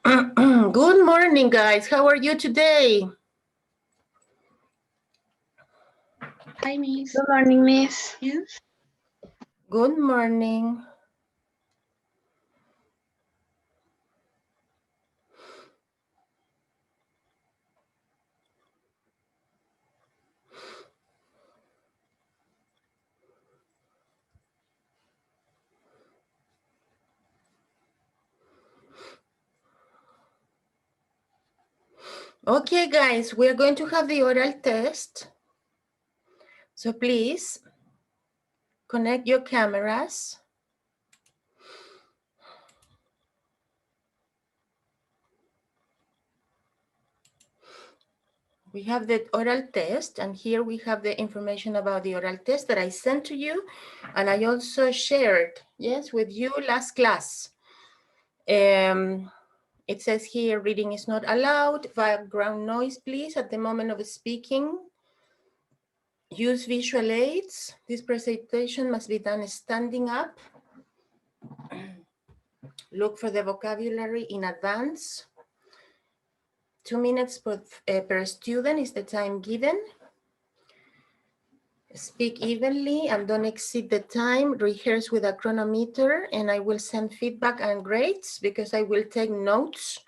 Good morning, guys. How are you today? Hi, Miss. Good morning, Miss. Yes. Good morning. Okay, guys, we're going to have the oral test. So please connect your cameras. We have the oral test, and here we have the information about the oral test that I sent to you, and I also shared, yes, with you last class. It says here, reading is not allowed, background noise, please, at the moment of speaking. Use visual aids. This presentation must be done standing up. Look for the vocabulary in advance. 2 minutes per student is the time given. Speak evenly and don't exceed the time. Rehearse with a chronometer, and I will send feedback and grades because I will take notes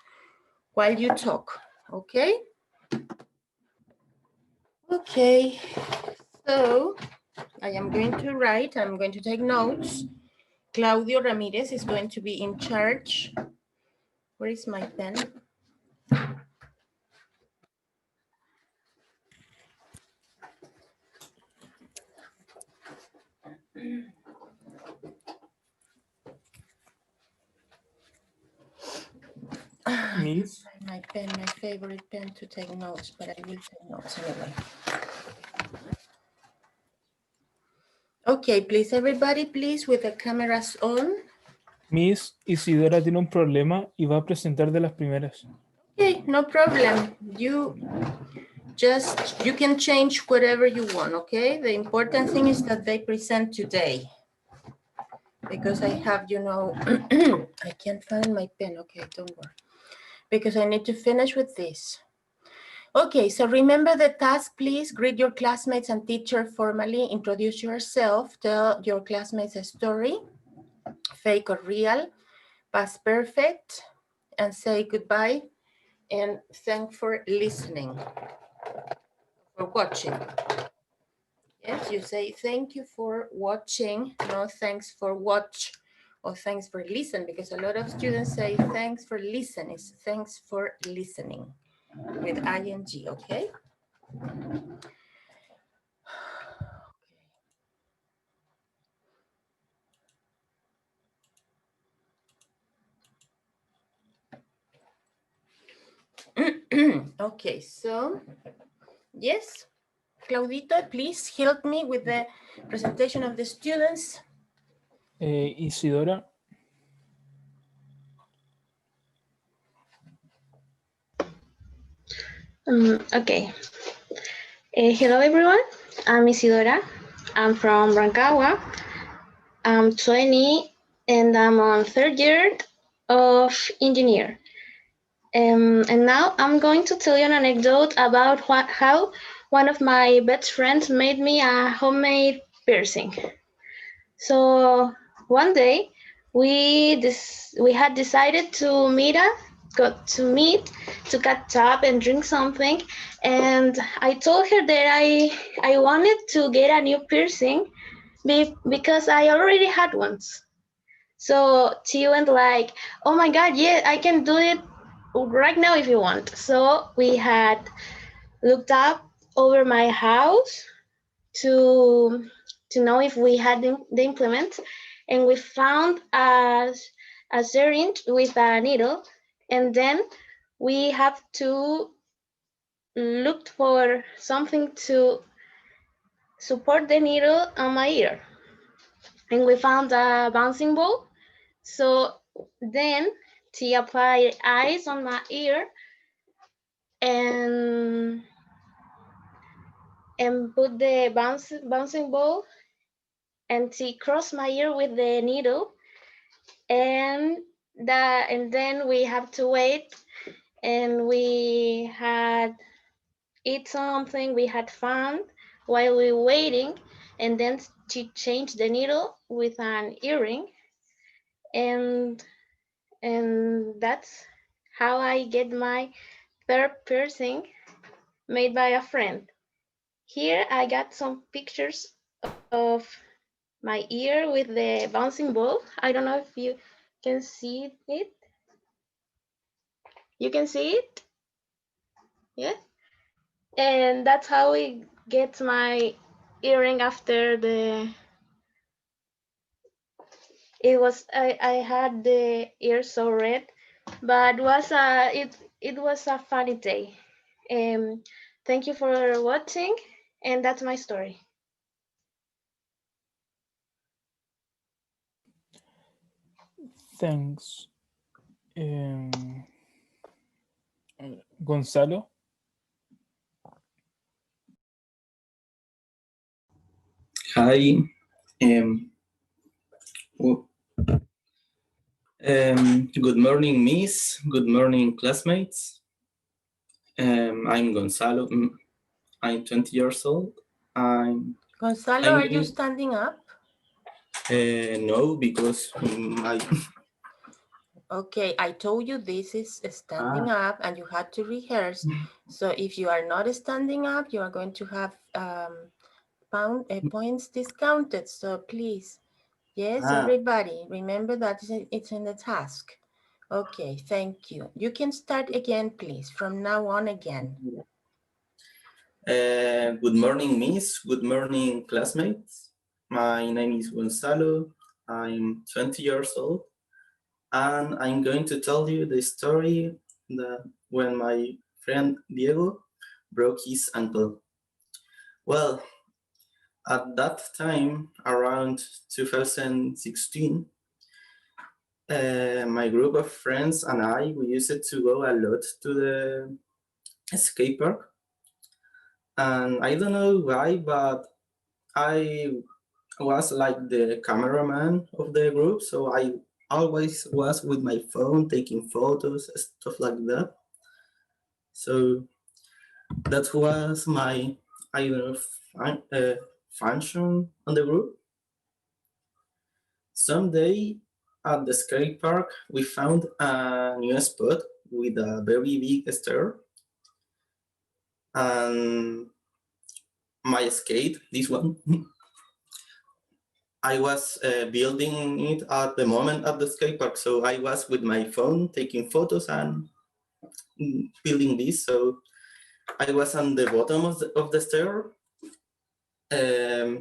while you talk, okay? Okay, so I am going to write, I'm going to take notes. Claudio Ramirez is going to be in charge. Where is my pen? Miss, My pen, my favorite pen to take notes, but I will take notes anyway. Okay, please, everybody, please, with the cameras on. Miss Isidora tiene un problema y va a presentar de las primeras. Okay, no problem. You can change whatever you want, okay? The important thing is that they present today. Because I have, you know, I can't find my pen. Okay, don't worry. Because I need to finish with this. Okay, so remember the task, please. Greet your classmates and teacher formally. Introduce yourself. Tell your classmates a story, fake or real, past perfect, and say goodbye and thank for listening, for watching. Yes, you say thank you for watching, no thanks for watch or thanks for listen, because a lot of students say thanks for listen. It's thanks for listening with ing, okay? Okay, so yes, Claudito, please help me with the presentation of the students. Isidora, Okay. Hello, everyone. I'm Isidora. I'm from Rancagua. I'm 20, and I'm on third year of engineer. And now I'm going to tell you an anecdote about how one of my best friends made me a homemade piercing. So one day we had decided to to catch up and drink something, and I told her that I wanted to get a new piercing because I already had once. So she went like, "Oh my God, yeah, I can do it right now if you want." So we had looked up over my house to know if we had the implement, and we found a syringe with a needle, and then we have to look for something to support the needle on my ear, and we found a bouncing ball. So then she applied ice on my ear and put the bouncing ball, and she crossed my ear with the needle, and and then we have to wait, and we had eat something, we had fun while we were waiting, and then she changed the needle with an earring, and that's how I get my third piercing made by a friend. Here I got some pictures of my ear with the bouncing ball. I don't know if you can see it. You can see it? Yes. And that's how we get my earring after I had the ear so red, but it was a funny day. Thank you for watching, and that's my story. Thanks. Gonzalo. Hi. w- Good morning, Miss. Good morning, classmates. I'm Gonzalo. I'm 20 years old. Gonzalo, I'm are you going- standing up? No, because Okay, I told you this is standing up and you had to rehearse. So if you are not standing up, you are going to have points discounted. So please, yes, everybody, remember that it's in the task. Okay, thank you. You can start again, please, from now on again. Good morning, Miss. Good morning, classmates. My name is Gonzalo. I'm 20 years old, and I'm going to tell you the story that when my friend Diego broke his ankle. Well, at that time, around 2016, my group of friends and we used to go a lot to the skate park. And I don't know why, but I was like the cameraman of the group, so I always was with my phone taking photos, stuff like that. So that was my, I don't know, function on the group. Someday at the skate park, we found a new spot with a very big stair. And my skate, this one, I was building it at the moment at the skate park. So I was with my phone taking photos and building this. So I was on the bottom of the stair,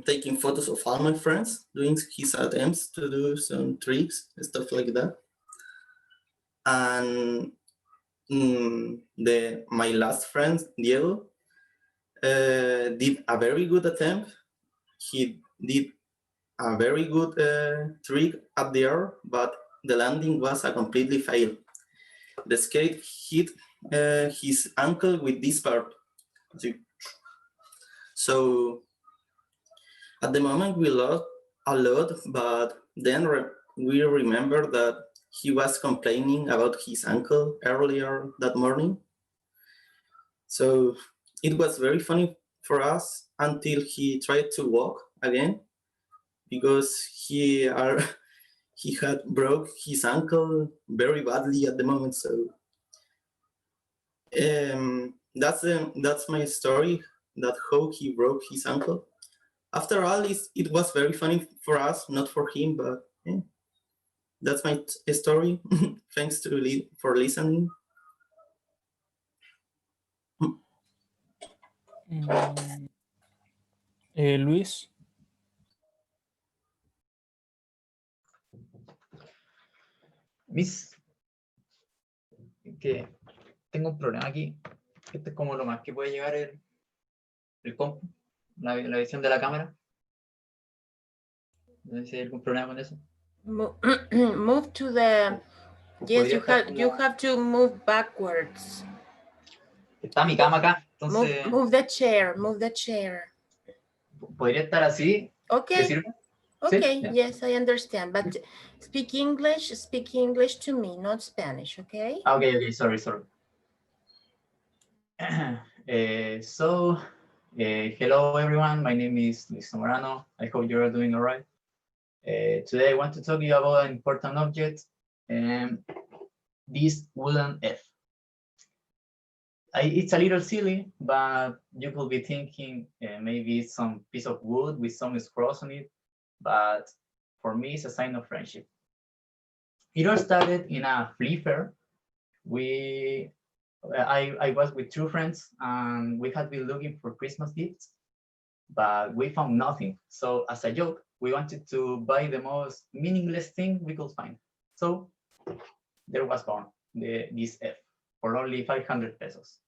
taking photos of all my friends, doing his attempts to do some tricks, stuff like that. And my last friend, Diego, did a very good attempt. He did a very good trick up there, but the landing was a completely fail. The skate hit his ankle with this part. So at the moment we lost a lot, but then we remember that he was complaining about his ankle earlier that morning. So it was very funny for us until he tried to walk again, because he had broke his ankle very badly at the moment. So that's my story, that how he broke his ankle. After all, it was very funny for us, not for him, but yeah, that's my story. Thanks for listening. Luis. Miss, que tengo un problema aquí. Esto es como lo más que puede llegar el compu, la visión de la cámara. No sé si hay algún problema con eso. Move to the, yes, you have to move backwards. Está mi cama acá, entonces... Move the chair, move the chair. ¿Podría estar así? Okay. ¿Le sirve? Okay, Yeah. yes, I understand, but speak English to me, not Spanish, okay? Okay, sorry. Hello everyone, my name is Luis Zamorano. I hope you are doing all right. Today I want to talk to you about an important object, this wooden F. It's a little silly, but you could be thinking maybe it's some piece of wood with some scrolls on it, but for me it's a sign of friendship. It all started in a flea fair. I was with two friends and we had been looking for Christmas gifts, but we found nothing. So as a joke, we wanted to buy the most meaningless thing we could find. So there was born this F for only 500 pesos.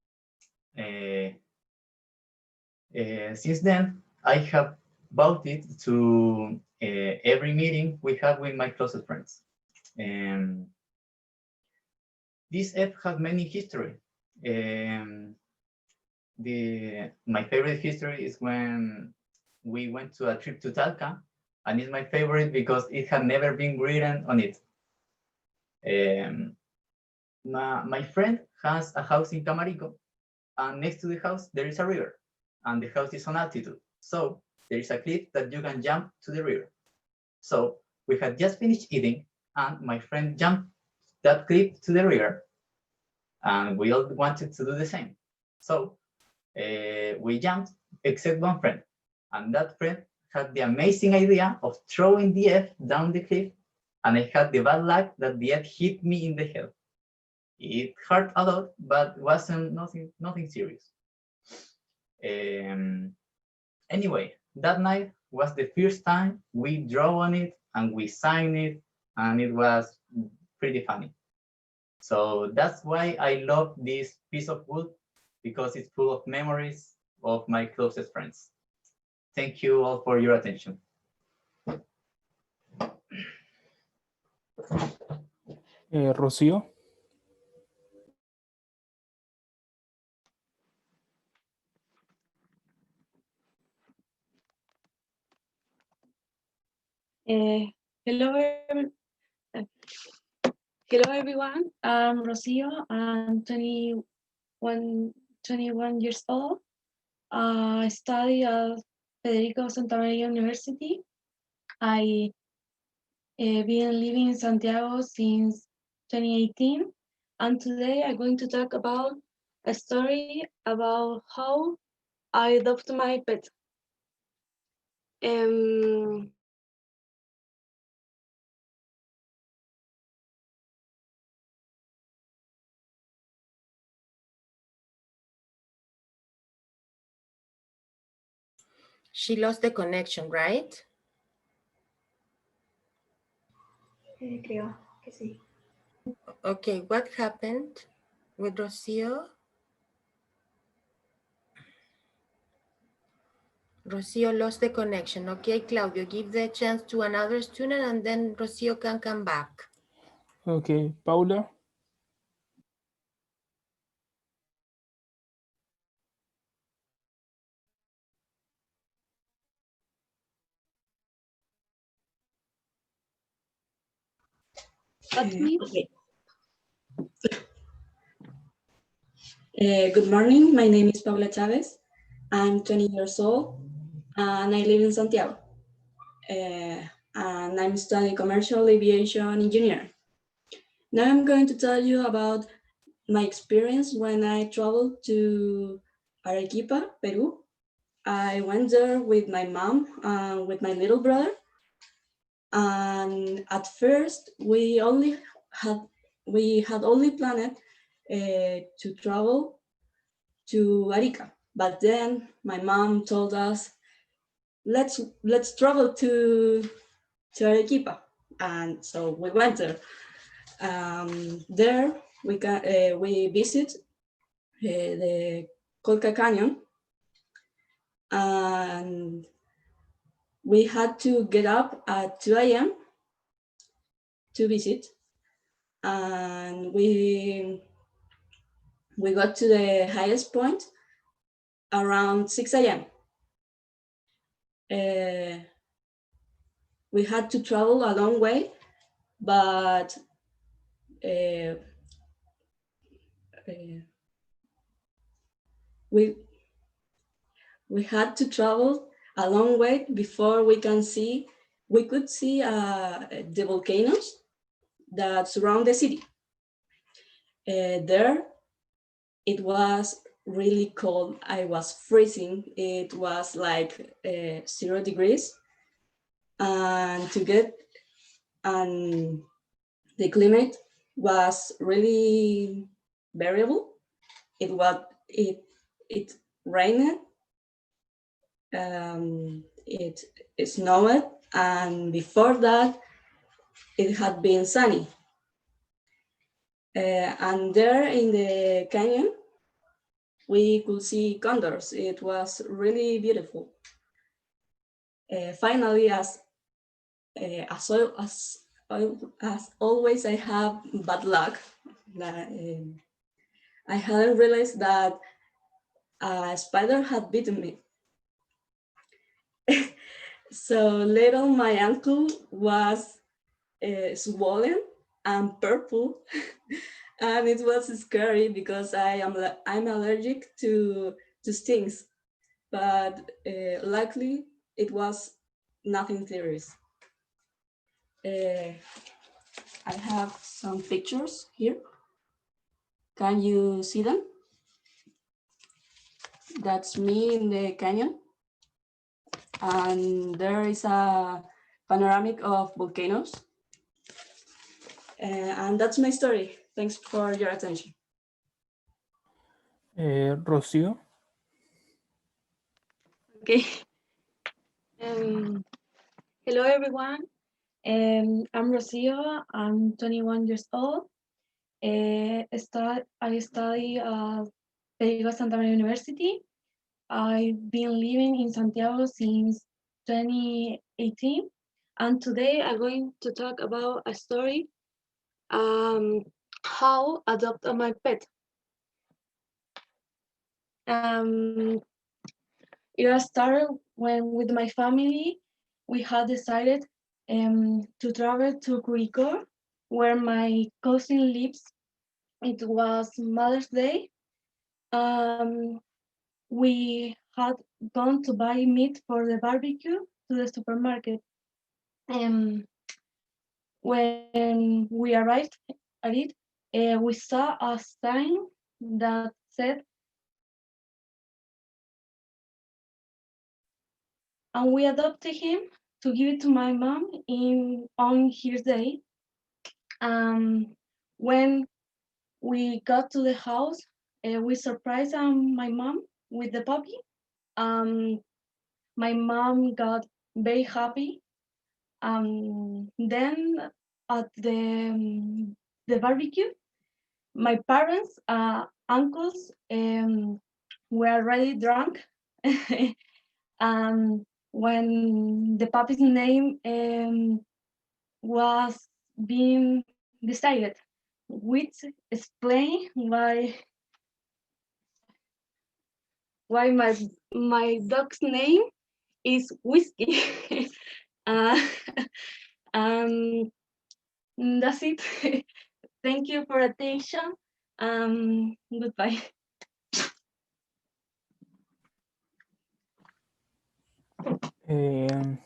Since then, I have bought it to every meeting we have with my closest friends. This F has many history. My favorite history is when we went to a trip to Talca, and it's my favorite because it had never been written on it. My friend has a house in Camarico, and next to the house there is a river, and the house is on altitude. So there is a cliff that you can jump to the river. So we had just finished eating, and my friend jumped that cliff to the river, and we all wanted to do the same. So we jumped, except one friend, and that friend had the amazing idea of throwing the F down the cliff, and I had the bad luck that the F hit me in the head. It hurt a lot, but wasn't nothing serious. Anyway, that night was the first time we drew on it and we signed it, and it was pretty funny. So that's why I love this piece of wood, because it's full of memories of my closest friends. Thank you all for your attention. Rocío. Hello, hello everyone. I'm Rocio. I'm 21 years old. I study at Federico Santa Maria University. I been living in Santiago since 2018, and today I'm going to talk about a story about how I adopt my pet. She lost the connection, right? Creo que sí. Okay, what happened with Rocio? Rocio lost the connection. Okay, Claudio, give the chance to another student and then Rocio can come back. Okay, Paula. That's me. Okay. Good morning. My name is Paula Chavez. I'm 20 years old and I live in Santiago. And I'm studying commercial aviation engineer. Now I'm going to tell you about my experience when I traveled to Arequipa, Peru. I went there with my mom and with my little brother. And at first we had only planned to travel to Arica, but then my mom told us, let's travel to Arequipa, and so we went there. There we visit the Colca Canyon, and we had to get up at 2 a.m. to visit, and we got to the highest point around 6 a.m. we had to travel a long way, but we had to travel a long way before we could see the volcanoes that surround the city. There, it was really cold. I was freezing. It was like 0 degrees. And the climate was really variable. It rained, it snowed, and before that, it had been sunny. And there in the canyon, we could see condors. It was really beautiful. Finally, as always, I have bad luck. I hadn't realized that a spider had bitten me. So later, my ankle was swollen and purple, and it was scary because I'm allergic to stings. But luckily, it was nothing serious. I have some pictures here. Can you see them? That's me in the canyon. And there is a panoramic of volcanoes. And that's my story. Thanks for your attention. Rocío. Okay. Hello, everyone. I'm Rocio. I'm 21 years old. I study at Federico Santa Maria University. I've been living in Santiago since 2018. And today I'm going to talk about a story, how I adopted my pet. It all started when, with my family, we had decided to travel to Curicó, where my cousin lives. It was Mother's Day. We had gone to buy meat for the barbecue to the supermarket. When we arrived at it, we saw a sign that said, and we adopted him to give it to my mom on his day. When we got to the house, we surprised my mom with the puppy. My mom got very happy. Then at the barbecue, my parents, uncles, were already drunk. When the puppy's name was being decided, which explain why my dog's name is Whiskey. That's it. Thank you for attention. Goodbye. Ying.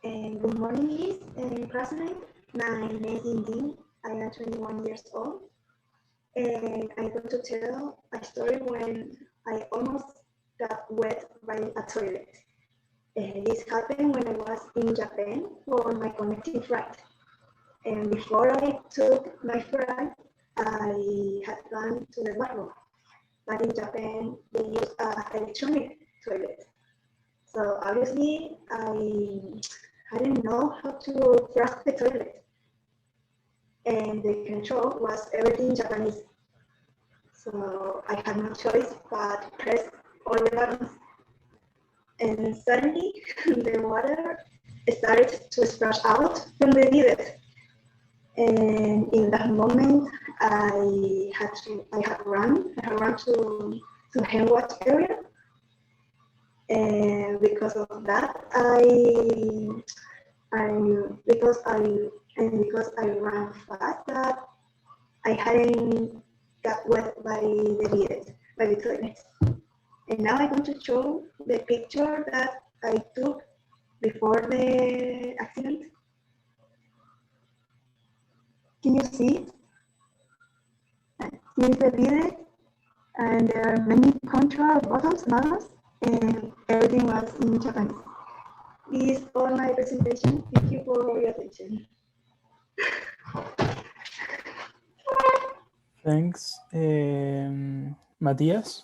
Good morning, Miss President. My name is Ying. I am 21 years old. And I'm going to tell a story when I almost got wet by a toilet. This happened when I was in Japan for my connecting flight. And before I took my flight, I had gone to the bathroom. But in Japan, they use an electronic toilet. So obviously, I didn't know how to flush the toilet. And the control was everything Japanese. So I had no choice but press all the buttons. And suddenly the water started to splash out from the needle. And in that moment, I had run to the hand wash area. And because of that, because I ran fast, that I hadn't got wet by the toilet. And now I'm going to show the picture that I took before the accident. Can you see it? Here's the video, and there are many control buttons and others, and everything was in Japanese. This is all my presentation. Thank you for your attention. Thanks. Matías?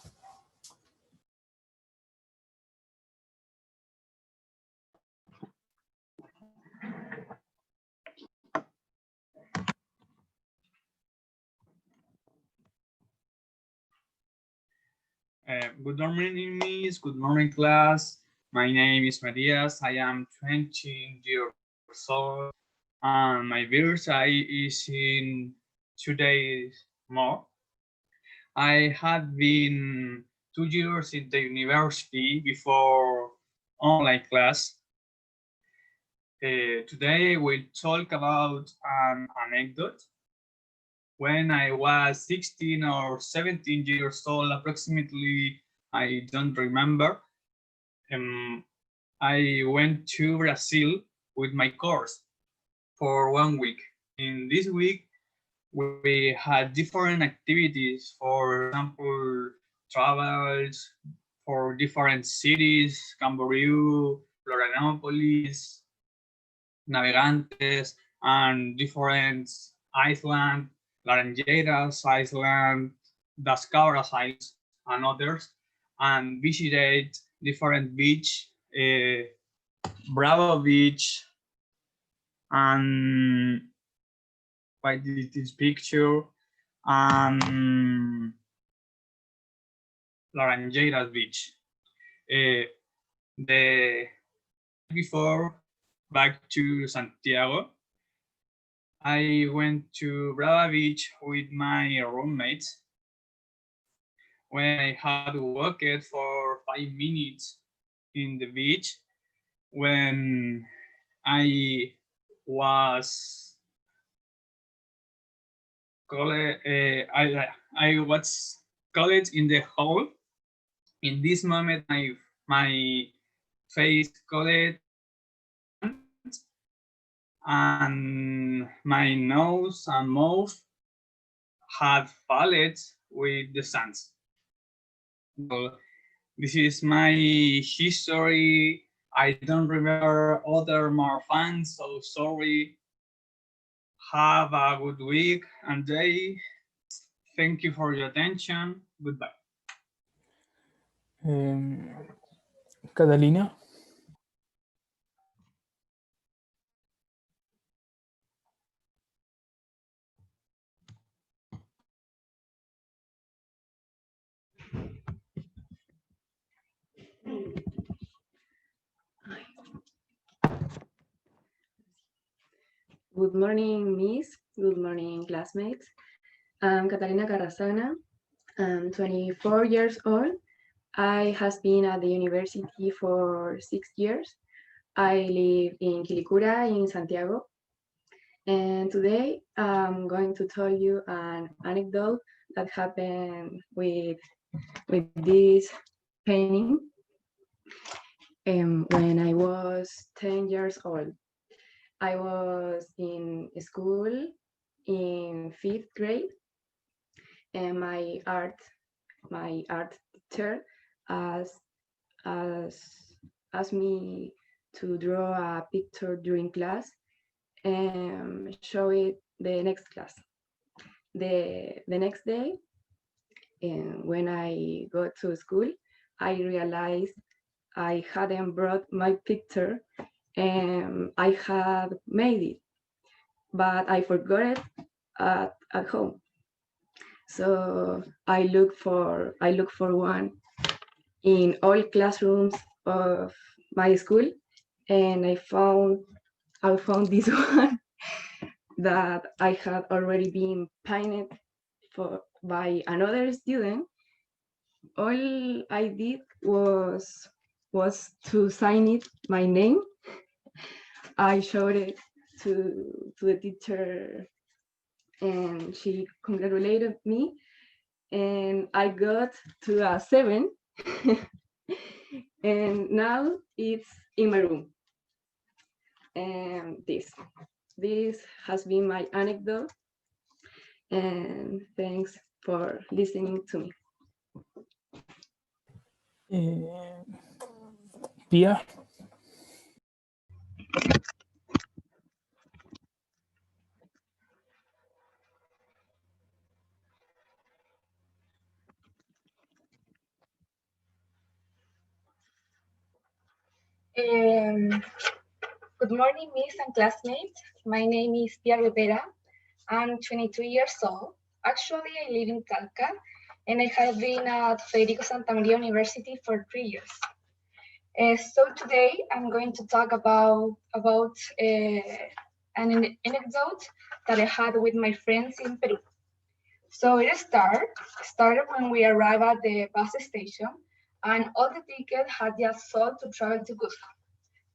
Good morning, Miss. Good morning, class. My name is Matías. I am 20 years old, and my birthday is in 2 days more. I had been 2 years in the university before online class. Today we'll talk about an anecdote. When I was 16 or 17 years old, approximately, I don't remember, I went to Brazil with my course for 1 week. In this week, we had different activities, for example, travels for different cities, Camboriú, Florianópolis, Navegantes, and different islands, Laranjeiras Island, Das Cabras Islands, and others, and visited different beach, Bravo Beach, and by this picture, and Laranjeiras Beach. The before back to Santiago, I went to Brava Beach with my roommates. When I had walked for 5 minutes in the beach, when I was called, I was called in the hole. In this moment, my face called, and my nose and mouth had fallen with the sands. So this is my history. I don't remember other more fun, so sorry. Have a good week and day. Thank you for your attention. Goodbye. Catalina? Good morning, Miss. Good morning, classmates. I'm Catalina Carrasana. I'm 24 years old. I have been at the university for 6 years. I live in Quilicura in Santiago. And today I'm going to tell you an anecdote that happened with this painting when I was 10 years old. I was in school in 5th grade, and my art teacher asked me to draw a picture during class and show it the next class. The next day, when I got to school, I realized I hadn't brought my picture, and I had made it, but I forgot it at home. So I looked for one in all classrooms of my school, and I found this one. that I had already been painted by another student, all I did was to sign it my name. I showed it to the teacher and she congratulated me and I got to a 7 and now it's in my room. And this has been my anecdote, and thanks for listening to me. Pia. Good morning, Miss and classmates. My name is Pia Rivera. I'm 22 years old. Actually, I live in Talca, and I have been at Federico Santa Maria University for 3 years. So today, I'm going to talk about an anecdote that I had with my friends in Peru. So it started when we arrived at the bus station, and all the tickets had just sold to travel to Cusco.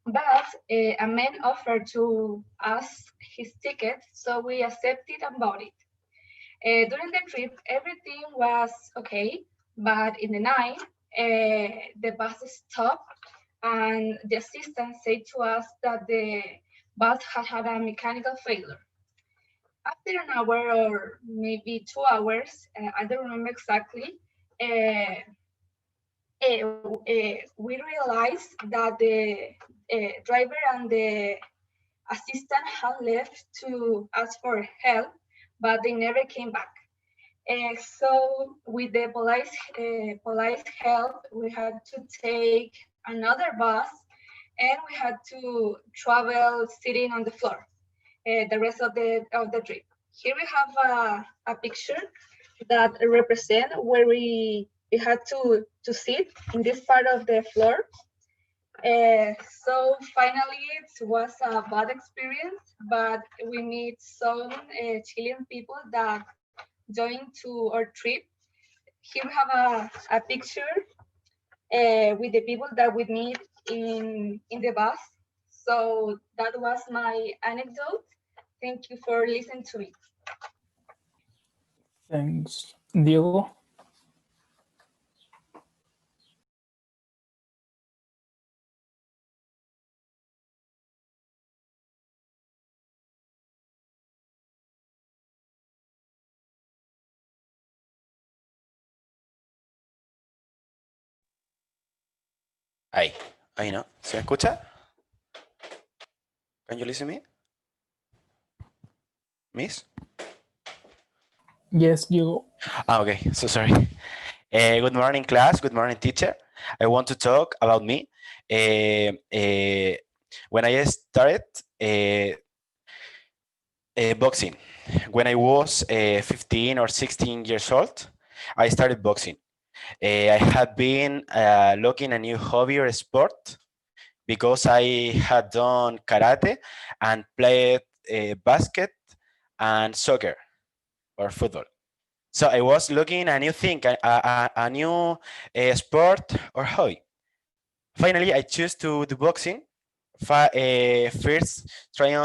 But a man offered to us his ticket, so we accepted and bought it. During the trip, everything was okay, but in the night, the bus stopped and the assistant said to us that the bus had a mechanical failure. After an hour or maybe 2 hours, I don't remember exactly, we realized that the driver and the assistant had left to ask for help, but they never came back. So with the polite help, we had to take another bus and we had to travel sitting on the floor the rest of the trip. Here we have a picture that represent where we had to sit in this part of the floor. So finally, it was a bad experience, but we meet some Chilean people that joined to our trip. Here we have a picture with the people that we meet in the bus. So that was my anecdote. Thank you for listening to me. Thanks. Diego. Ahí no. ¿Se me escucha? Can you listen me? Miss? Yes, Diego. Okay, so sorry. Good morning, class. Good morning, teacher. I want to talk about me. When I started boxing, when I was 15 or 16 years old, I started boxing. I had been looking a new hobby or sport because I had done karate and played basket and soccer or football. So I was looking a new thing, a new sport or hobby. Finally, I chose to do boxing. First, trained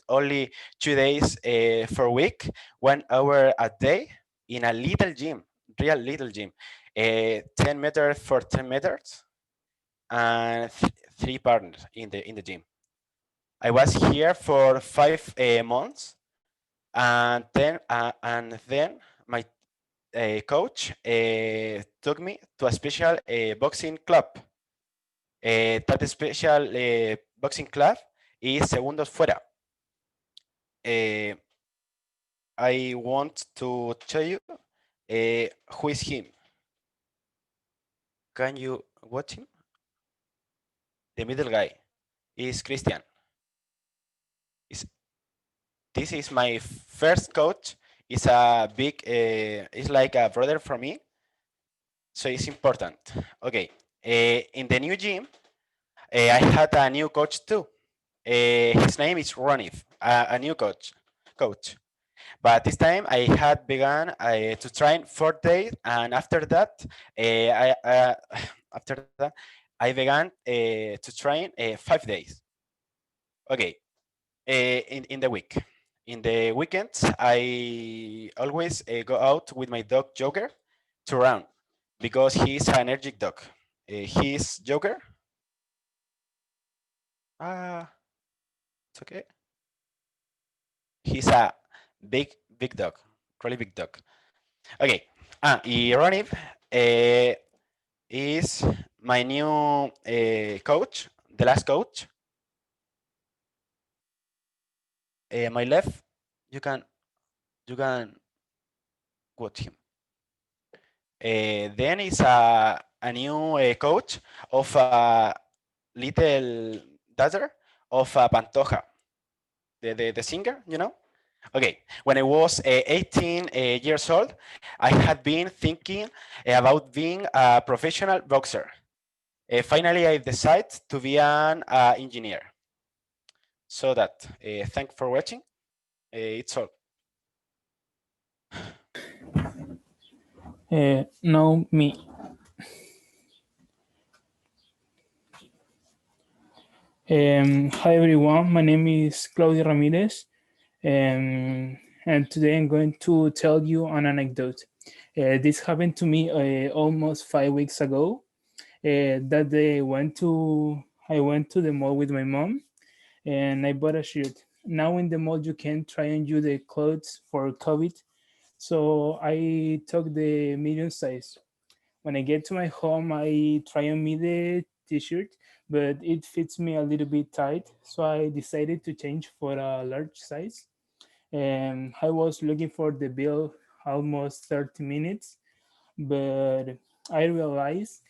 only 2 days for a week, 1 hour a day in a little gym, real little gym, 10 meters for 10 meters, and 3 partners in the gym. I was here for 5 months, and then my coach took me to a special boxing club. That special boxing club is Segundos Fuera. I want to tell you who is him. Can you watch him? The middle guy is Christian. This is my first coach. It's a big, it's like a brother for me. So it's important. Okay, in the new gym, I had a new coach too. His name is Ronif, a new coach. But this time I had begun to train 4 days, and after that, after that, I began to train 5 days. Okay, in the week. In the weekends, I always go out with my dog Joker to run because he's an energetic dog. He's Joker. It's okay. He's a big dog, really big dog. Okay. Y Ronib is my new coach, the last coach. My left, you can watch him. Then is a new coach of a little daughter of Pantoja, the singer, you know? Okay, when I was 18 years old, I had been thinking about being a professional boxer. Finally, I decided to be an engineer. So that, thanks for watching. It's all. Now me. Hi everyone, my name is Claudio Ramirez, and today I'm going to tell you an anecdote. This happened to me almost 5 weeks ago. That day I went to the mall with my mom, and I bought a shirt. Now in the mall you can try on you the clothes for COVID, so I took the medium size. When I get to my home, I try on me the t-shirt, but it fits me a little bit tight, so I decided to change for a large size. And I was looking for the bill almost 30 minutes, but I realized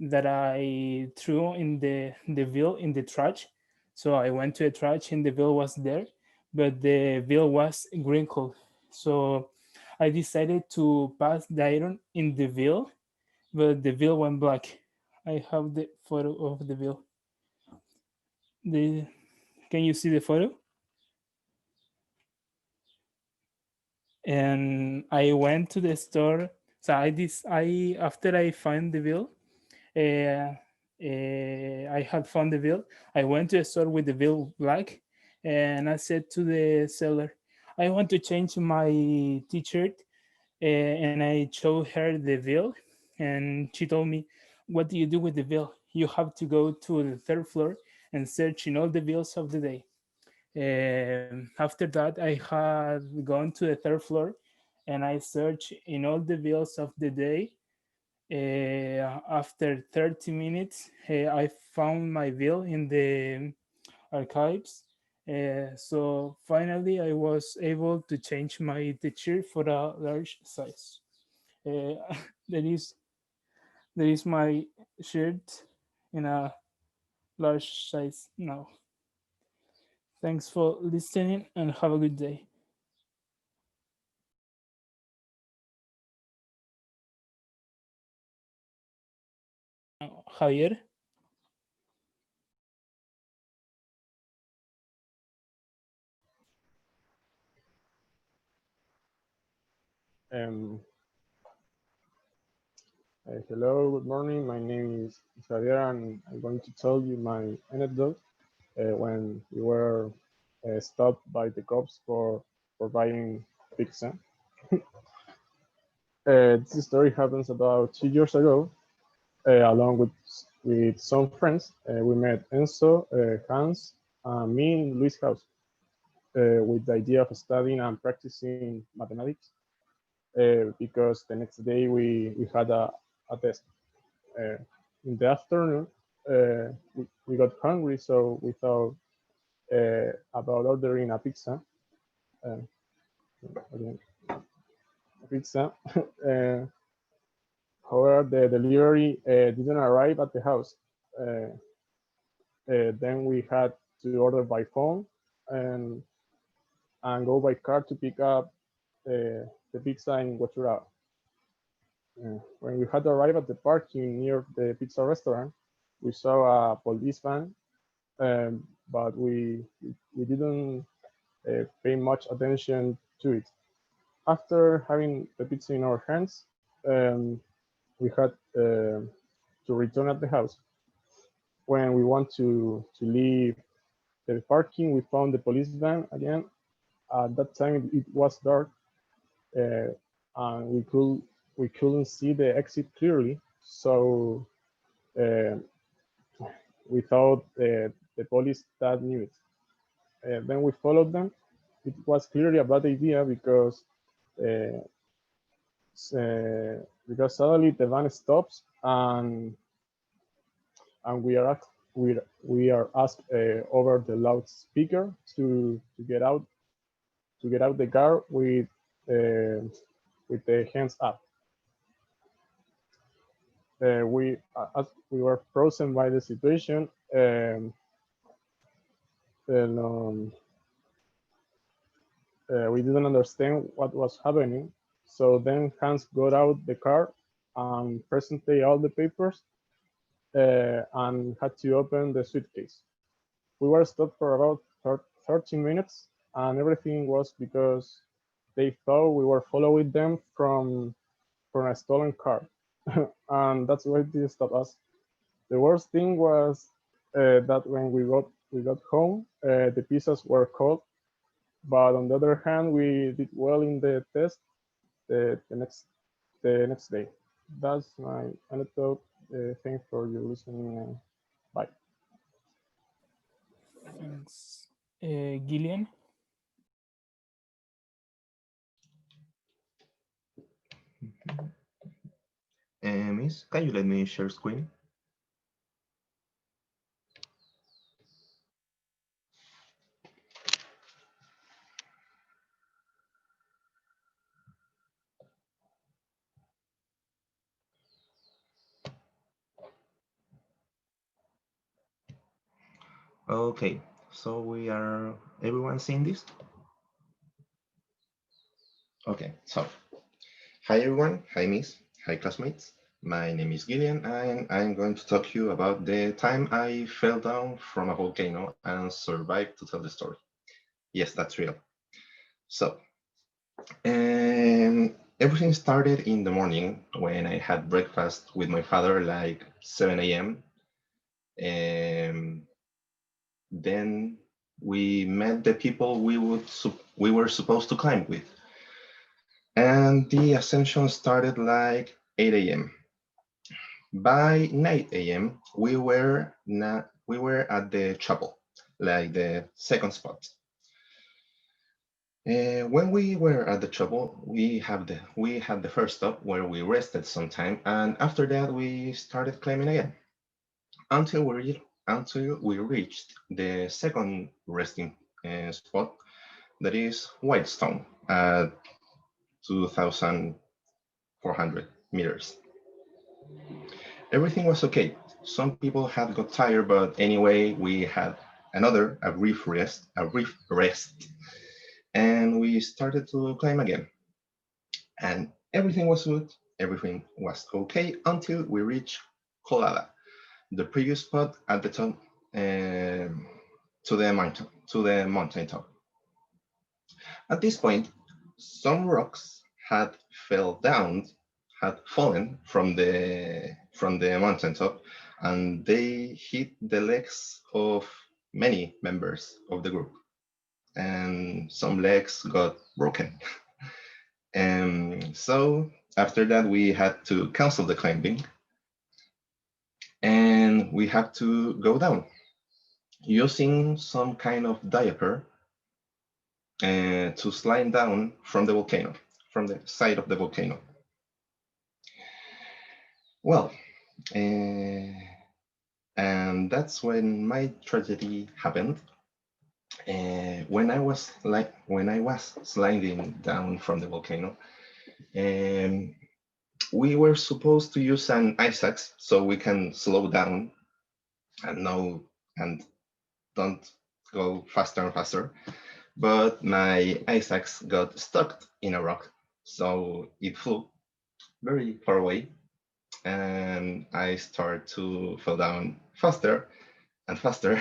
that I threw in the bill in the trash. So I went to the trash and the bill was there, but the bill was wrinkled. So I decided to pass the iron in the bill, but the bill went black. I have the photo of the bill. Can you see the photo? And I went to the store. So I after I find the bill, I had found the bill. I went to the store with the bill black, and I said to the seller, I want to change my t-shirt, and I showed her the bill, and she told me, what do you do with the bill? You have to go to the third floor and search in all the bills of the day. After that, I had gone to the third floor and I searched in all the bills of the day. After 30 minutes, I found my bill in the archives. So finally, I was able to change my t-shirt for a large size. There is my shirt in a large size now. Thanks for listening and have a good day. Javier. Um, Hello, good morning. My name is Javier, and I'm going to tell you my anecdote when we were stopped by the cops for buying pizza. This story happens about 2 years ago. Along with some friends, we met Enzo, Hans, and me in Luis' house with the idea of studying and practicing mathematics because the next day we had a test. In the afternoon, we got hungry, so we thought about ordering a pizza. However, the delivery didn't arrive at the house. Then we had to order by phone and go by car to pick up the pizza in Huachuraba. When we had arrived at the parking near the pizza restaurant, we saw a police van but we didn't pay much attention to it. After having the pizza in our hands, we had to return at the house. When we want to leave the parking, we found the police van again. At that time, it was dark, and we couldn't see the exit clearly. So we thought the police that knew it. Then we followed them. It was clearly a bad idea because suddenly the van stops and we are asked over the loudspeaker to get out the car with the hands up. We were frozen by the situation, and we didn't understand what was happening. So then Hans got out the car and presented all the papers and had to open the suitcase. We were stopped for about 30 minutes, and everything was because they thought we were following them from a stolen car. And that's why they stopped us. The worst thing was that when we got home, the pizzas were cold. But on the other hand, we did well in the test the next day. That's my anecdote. Thanks for your listening. Bye. Thanks. Gillian? Miss, can you let me share screen? Okay, so everyone seeing this? Okay, so hi everyone, hi Miss, hi classmates. My name is Gillian and I'm going to talk to you about the time I fell down from a volcano and survived to tell the story. Yes, that's real. So, everything started in the morning when I had breakfast with my father like 7 a.m. Then we met the people we were supposed to climb with. And the ascension started like 8 a.m. By 9 a.m., we were at the chapel, like the second spot. When we were at the chapel, we had the first stop where we rested some time, and after that we started climbing again until we reached the second resting spot, that is Whitestone at 2,400 meters. Everything was okay. Some people had got tired, but anyway, we had a brief rest, and we started to climb again. And everything was good, everything was okay until we reached Colada, the previous spot at the top to the mountain top. At this point, some rocks had fallen from the mountaintop, and they hit the legs of many members of the group, and some legs got broken. And so after that, we had to cancel the climbing, and we had to go down using some kind of diaper to slide down from the volcano, from the side of the volcano. Well, and that's when my tragedy happened. When I was sliding down from the volcano, we were supposed to use an ice axe so we can slow down and don't go faster and faster. But my ice axe got stuck in a rock, so it flew very far away, and I started to fall down faster and faster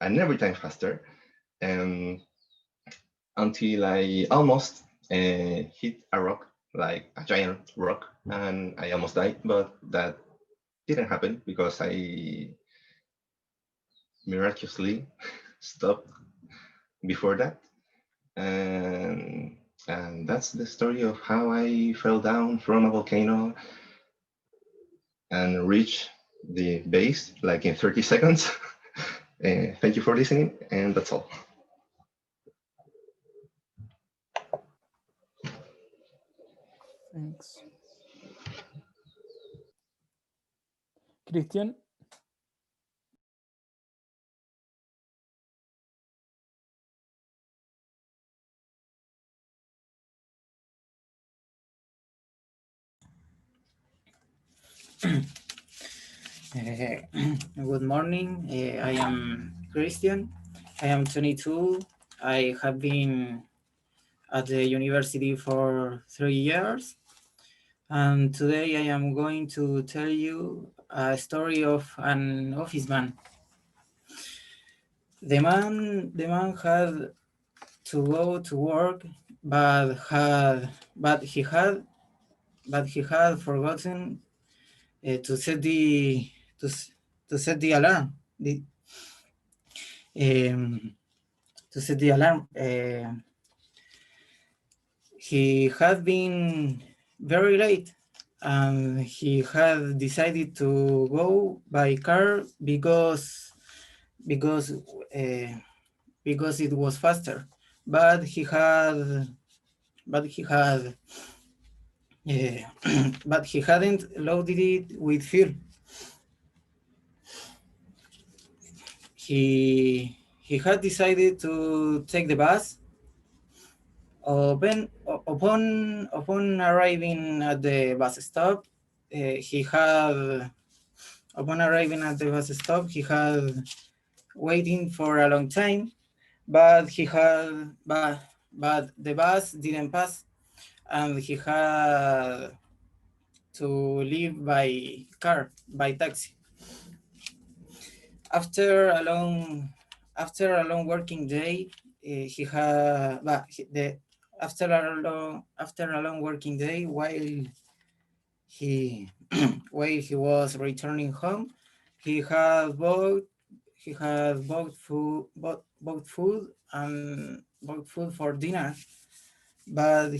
and every time faster, and until I almost hit a rock, like a giant rock, and I almost died, but that didn't happen because I miraculously stopped before that. And that's the story of how I fell down from a volcano and reached the base like in 30 seconds. Thank you for listening, and that's all. Thanks. Christian? Good morning. I am Christian. I am 22. I have been at the university for 3 years. And today I am going to tell you a story of an office man. The man had to go to work, but he had forgotten to set the alarm. To set the alarm. He had been very late, and he had decided to go by car because it was faster. But he hadn't loaded it with fuel. He had decided to take the bus. Upon arriving at the bus stop, he had waiting for a long time, but the bus didn't pass, and he had to leave by taxi. After a long working day, after a long working day, while he was returning home, he had bought food for dinner, but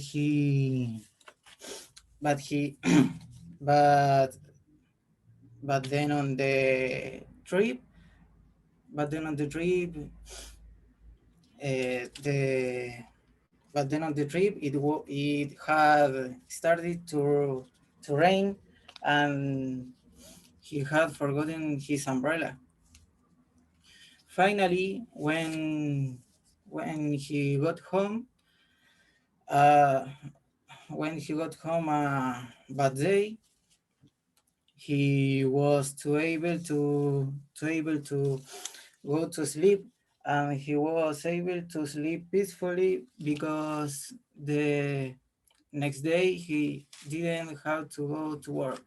then on the trip it had started to rain, and he had forgotten his umbrella. Finally, when he got home, that day, he was too able to go to sleep, and he was able to sleep peacefully because the next day he didn't have to go to work.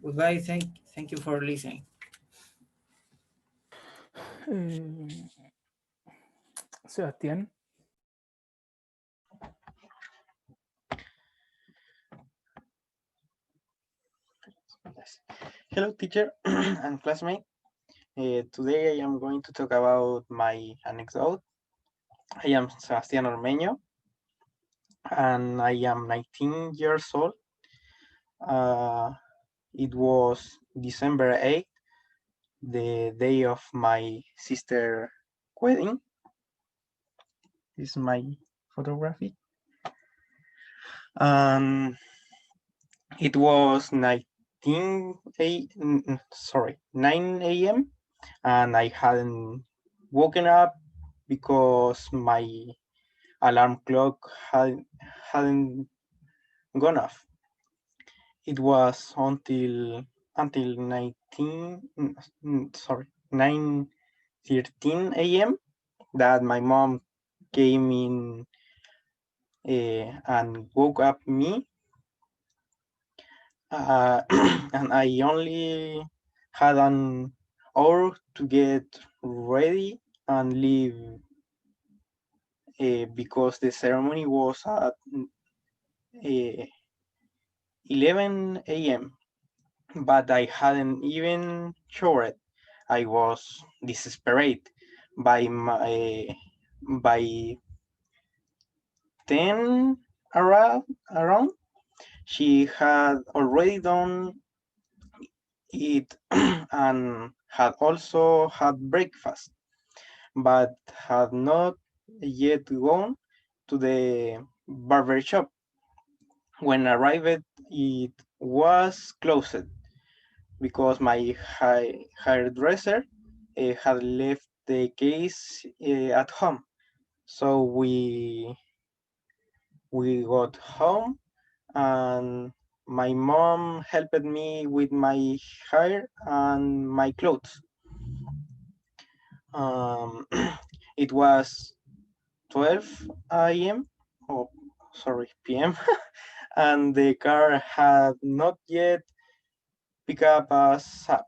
Goodbye. Thank you for listening. Sebastián? Hello, teacher and classmate. Today I am going to talk about my anecdote. I am Sebastián Ormeño, and I am 19 years old. It was December 8th, the day of my sister's wedding. This is my photography. It was 9 a.m. and I hadn't woken up because my alarm clock hadn't gone off. It was until 9:13 a.m. that my mom came in and woke up me. And I only had or to get ready and leave because the ceremony was at 11 a.m. But I hadn't even showered. I was desperate. By 10 around, she had already done it and had also had breakfast, but had not yet gone to the barber shop. When arrived, it was closed because my hairdresser had left the case at home. So we got home and my mom helped me with my hair and my clothes. It was 12 a.m. Oh, sorry, p.m. and the car had not yet picked us up.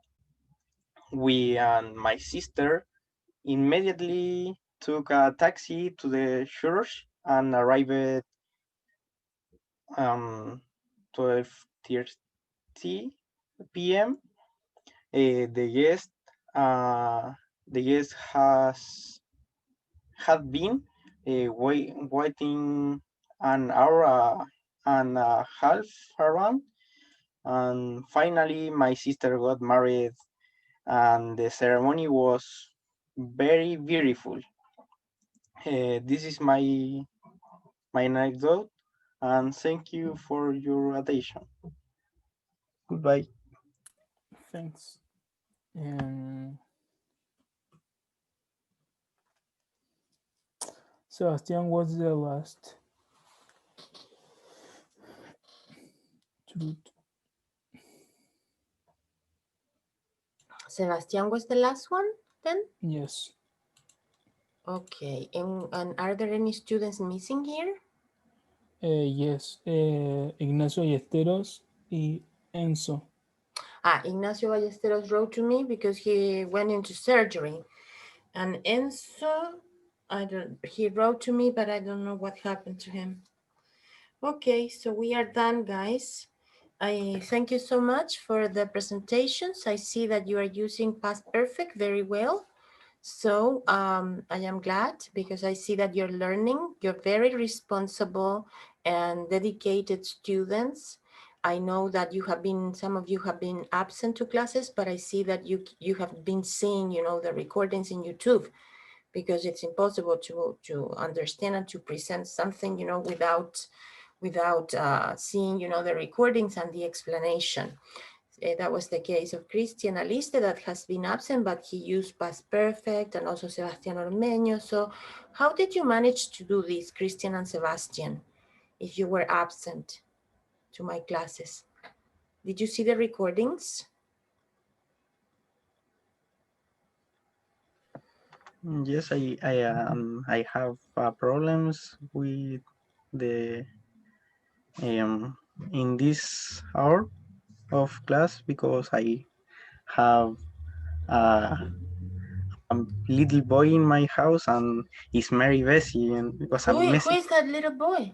We and my sister immediately took a taxi to the church and arrived 12:30 p.m. The guest had been waiting an hour and a half around, and finally my sister got married, and the ceremony was very beautiful. This is my anecdote, and thank you for your attention. Goodbye. Thanks. Sebastian was the last. Sebastian was the last one then? Yes. Okay, and are there any students missing here? Yes, Ignacio Ballesteros y Enzo. Ignacio Ballesteros wrote to me because he went into surgery. And Enzo, he wrote to me, but I don't know what happened to him. Okay, so we are done, guys. I thank you so much for the presentations. I see that you are using past perfect very well. So I am glad because I see that you're learning. You're very responsible and dedicated students. I know that some of you have been absent to classes, but I see that you have been seeing, the recordings in YouTube, because it's impossible to understand and to present something, without seeing, the recordings and the explanation. That was the case of Christian Aliste that has been absent, but he used past perfect, and also Sebastian Ormeño. So how did you manage to do this, Christian and Sebastian, if you were absent to my classes? Did you see the recordings? Yes, I have problems with the in this hour of class because I have a little boy in my house and he's very busy and because I'm Who messy. is that little boy?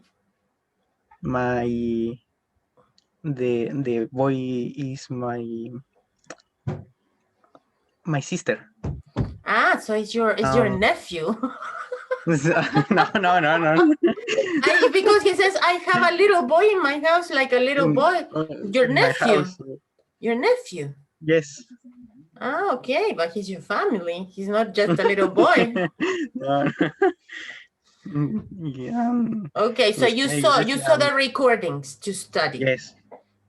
The boy is my sister. So it's your nephew. No. Because he says, I have a little boy in my house, like a little boy. Your nephew. Your nephew. Yes. Okay, but he's your family. He's not just a little boy. Yeah. Okay, so you saw the recordings to study. Yes.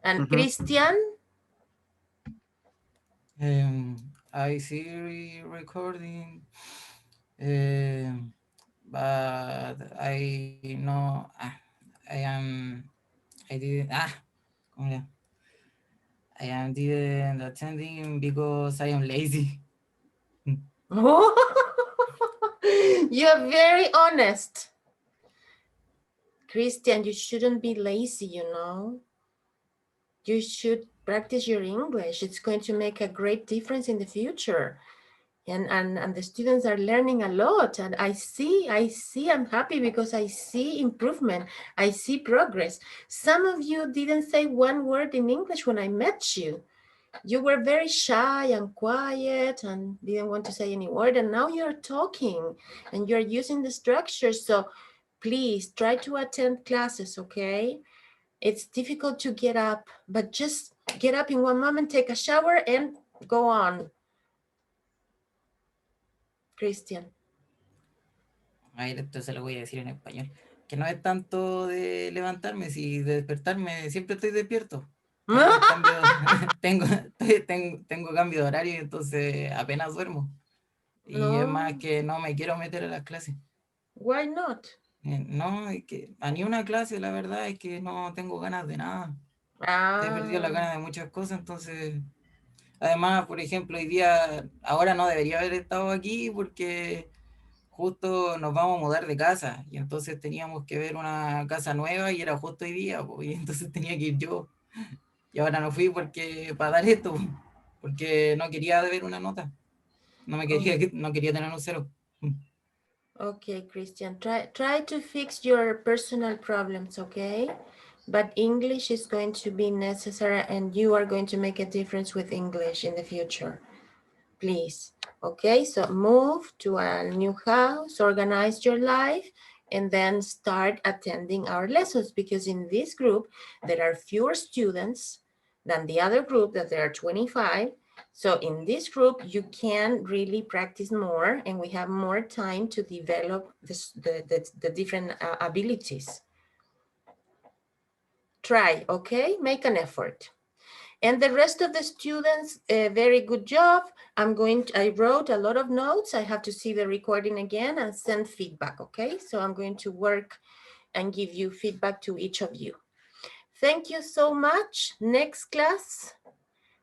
And Christian? I see recording, but I know I didn't attending because I am lazy. You're very honest. Christian, you shouldn't be lazy, You should practice your English. It's going to make a great difference in the future. And the students are learning a lot. And I see, I'm happy because I see improvement. I see progress. Some of you didn't say one word in English when I met you. You were very shy and quiet and didn't want to say any word. And now you're talking and you're using the structure. So please try to attend classes, okay? It's difficult to get up, but just get up in one moment, take a shower and go on. Christian. A ver, esto se lo voy a decir en español. Que no es tanto de levantarme, si de despertarme, siempre estoy despierto. Tengo cambio de horario y entonces apenas duermo. Y es más que no me quiero meter a las clases. Why not? No, es que a ni una clase, la verdad es que no tengo ganas de nada. He perdido las ganas de muchas cosas, entonces... Además, por ejemplo, hoy día, ahora no debería haber estado aquí porque justo nos vamos a mudar de casa y entonces teníamos que ver una casa nueva y era justo hoy día, pues, y entonces tenía que ir yo. Y ahora no fui porque para dar esto, porque no quería ver una nota. No quería tener un 0. Okay, Christian, try to fix your personal problems, okay? But English is going to be necessary and you are going to make a difference with English in the future. Please, okay? So move to a new house, organize your life, and then start attending our lessons because in this group, there are fewer students than the other group that there are 25. So in this group, you can really practice more and we have more time to develop the different abilities. Try, okay? Make an effort. And the rest of the students, very good job. I wrote a lot of notes. I have to see the recording again and send feedback, okay? So I'm going to work and give you feedback to each of you. Thank you so much. Next class,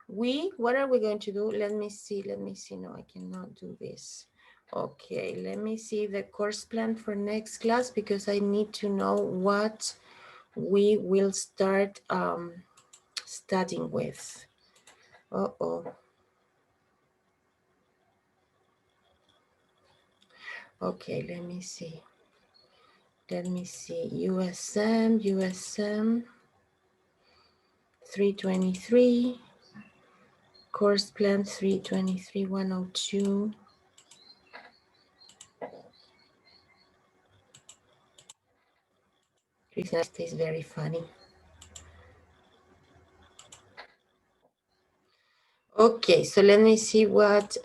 what are we going to do? Let me see, no, I cannot do this. Okay, let me see the course plan for next class because I need to know what we will start studying with. Okay, let me see. USM 323, course plan 323, 102. This is very funny. Okay, so let me see what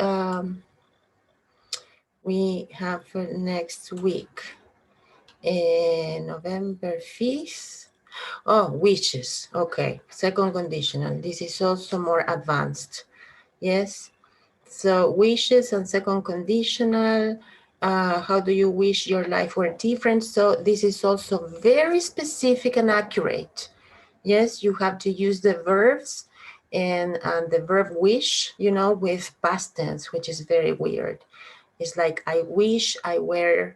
we have for next week. November 5th. Oh, wishes. Okay, second conditional. This is also more advanced. Yes. So wishes and second conditional. How do you wish your life were different? So this is also very specific and accurate. Yes, you have to use the verbs and the verb wish, you know, with past tense, which is very weird. It's like, I wish I were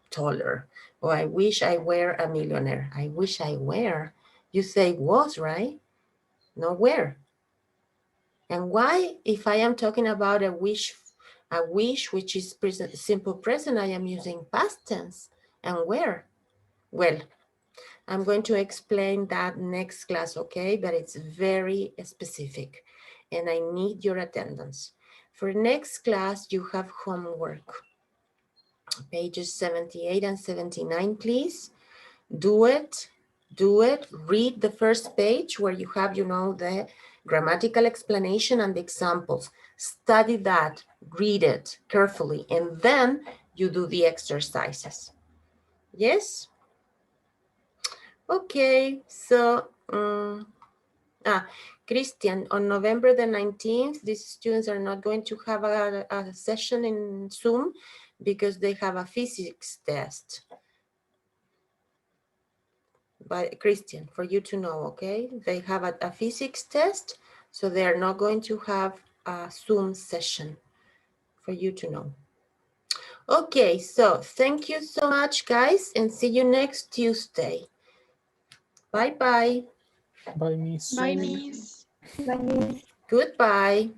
taller, or I wish I were a millionaire. I wish I were. You say was, right? Not were. And why, if I am talking about a wish which is present, simple present, I am using past tense. And where? Well, I'm going to explain that next class, okay? But it's very specific and I need your attendance. For next class, you have homework. Pages 78 and 79, please. Do it. Read the first page where you have, you know, the grammatical explanation and the examples. Study that, read it carefully, and then you do the exercises. Yes? Okay, so, Christian, on November the 19th, these students are not going to have a session in Zoom because they have a physics test. But Christian, for you to know, okay? They have a physics test, so they are not going to have a Zoom session, for you to know. Okay, so thank you so much, guys, and see you next Tuesday. Bye-bye. Bye, Miss. Bye, Miss. Bye, Miss. Goodbye.